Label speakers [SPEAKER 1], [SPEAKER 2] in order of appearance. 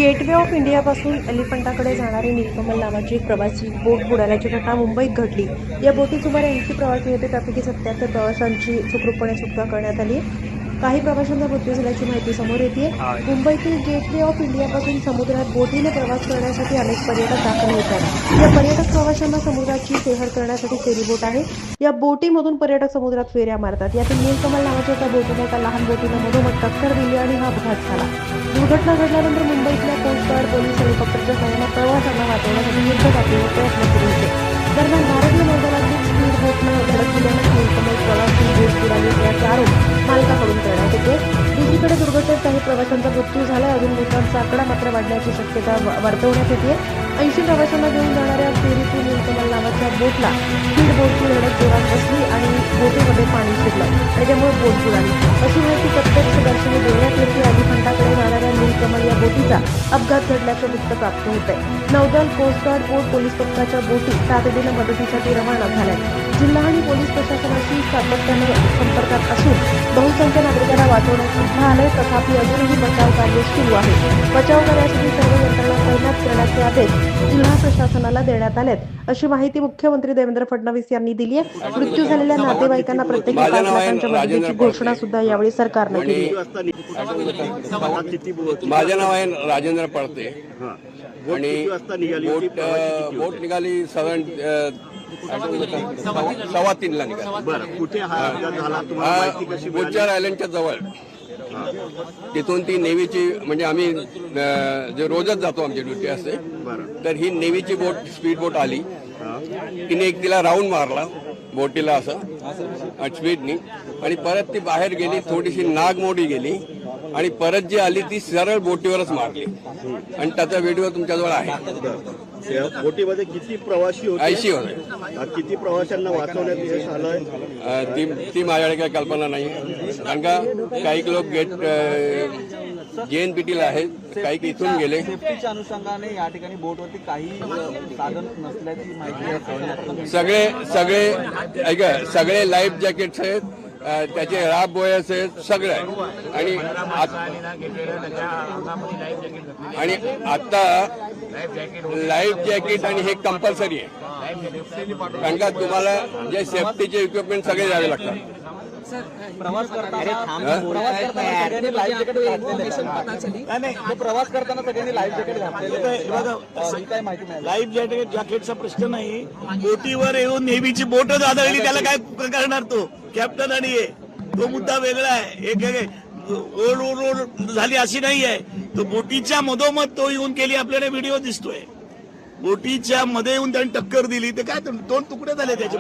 [SPEAKER 1] Gateway of इंडियापासून एलिफंटाकडे जाणारी नीलकमल नावाची एक प्रवासी बोट बुडाल्याची घटना मुंबईत घडली। या बोटीत सुमारे 80 प्रवासी होते, त्यापैकी 77 प्रवाशांची सुखरूपपणे सुटका करण्यात आली। काही प्रवाशांचा मृत्यू झाल्याची माहिती समोर येते। मुंबईतील गेटवे ऑफ इंडियापासून समुद्रात बोटीने प्रवास करण्यासाठी अनेक पर्यटक दाखल होत आहेत। या पर्यटक प्रवाशांना समुद्राची सेहर करण्यासाठी फेरीबोट आहे। या बोटीमधून पर्यटक समुद्रात फेऱ्या मारतात। यातील नीलकमल नावाच्या एका बोटीने एका लहान बोटीला मधोमध टक्कर दिली आणि हा अपघात झाला। दुर्घटना घडल्यानंतर मुंबईतल्या कोस्ट गार्ड, पोलीस हेलिकॉप्टरच्या सहाय्याने प्रवाशांना वाचवण्यासाठी युद्धपातळीवर प्रयत्न सुरू होते। दरम्यान भारतीय नौदलातील स्पीड बोटनं धडक दिल्यानं नीलकमल प्रवासी बोट बुडाली असल्याचे आरोप मालकाकडून करण्यात येते। दुसरीकडे दुर्घटनेत काही प्रवाशांचा मृत्यू झाला। अजून मृतांचा आकडा मात्र वाढण्याची शक्यता वर्तवण्यात येते। 80 प्रवाशांना घेऊन जाणाऱ्या फेरीतून नीलकमल नावाच्या बोटला स्पीड बोटची धडक जोरात बसली आणि बोटीमध्ये पाणी शिरलं आणि त्यामुळे बोट बुडाली, अशी माहिती प्रत्यक्षदर्शींनी देण्यात येते। एलिफंटाकडे जाणाऱ्या नीलकमल या बोटीचा अपघात घडल्याचं वृत्त प्राप्त होत आहे। नौदल, कोस्ट गार्ड, पोर्ट पोलीस पथकाच्या बोटी तातडीनं मदतीसाठी रवाना झाल्या। जिल्हा आणि पोलीस प्रशासनाशी सातत्यानं संपर्कात असून बहुसंख्य नागरिकांना वाचवण्यात सुद्धा आले। तथापि अजूनही बचाव कार्य सुरू आहे। बचाव कार्यासाठी सर्व यंत्रणा तैनात करण्याचे आदेश जिल्हा प्रशासनाला देण्यात आलेत, अशी माहिती मुख्यमंत्री देवेंद्र फडणवीस यांनी दिली आहे। मृत्यू झालेल्या नातेवाईकांना प्रत्येकी 5 लाखांच्या मदतीची घोषणा सुद्धा यावेळी सरकारनं केली।
[SPEAKER 2] माझे नाव आहे राजेंद्र पळते आणि बोट निघाली 3:15 ला निघाली।
[SPEAKER 3] कुठे हा अपघात झाला, तुम्हाला माहिती कशी मिळाली?
[SPEAKER 2] बोचार आयलंडच्या जवळ तिथून ती नेव्हीची, म्हणजे आम्ही जे रोजच जातो, आमची ड्युटी असते, तर ही नेव्हीची बोट, स्पीड बोट आली। तिने एक तिला राऊंड मारला बोटीला असं स्पीडनी आणि परत ती बाहेर गेली, थोडीशी नागमोडी गेली आणि परत जी आली ती सरळ बोटीवरच मारली आणि त्याचा व्हिडिओ तुमच्याजवळ आहे।
[SPEAKER 3] बोटीमध्ये किती प्रवासी होते?
[SPEAKER 2] 80 होते।
[SPEAKER 3] किती प्रवाशांना वाचवण्यात यश आलंय
[SPEAKER 2] ती माझ्याकडे काही कल्पना नाही, कारण का काही लोक JNPTला आहेत, काही इथून गेले।
[SPEAKER 4] सेफ्टीच्या अनुषंगाने या ठिकाणी बोटवरती काही साधन नसल्याची माहिती
[SPEAKER 2] सगळे लाईफ जॅकेट्स आहेत, त्याचे राब बोयस आहेत, सगळं आहे। आणि आता लाईफ जॅकेट आणि हे कंपल्सरी आहे, कारण का तुम्हाला जे सेफ्टीचे इक्विपमेंट सगळे द्यावे लागतात।
[SPEAKER 4] प्रवास करताना सगळ्यांनी लाईफ जॅकेट काय माहिती नाही।
[SPEAKER 3] लाईफ जॅकेटचा प्रश्न नाही, बोटीवर येऊन नेव्हीची बोटच आदळली, त्याला काय करणार तो कॅप्टन आणि तो मुद्दा वेगळा आहे। एक ओढ झाली अशी नाही आहे, तो बोटीच्या मधोमध तो येऊन केली, आपल्याला व्हिडिओ दिसतोय। बोटीच्या मध्ये येऊन त्यांनी टक्कर दिली, ते काय 2 तुकडे झाले त्याचे।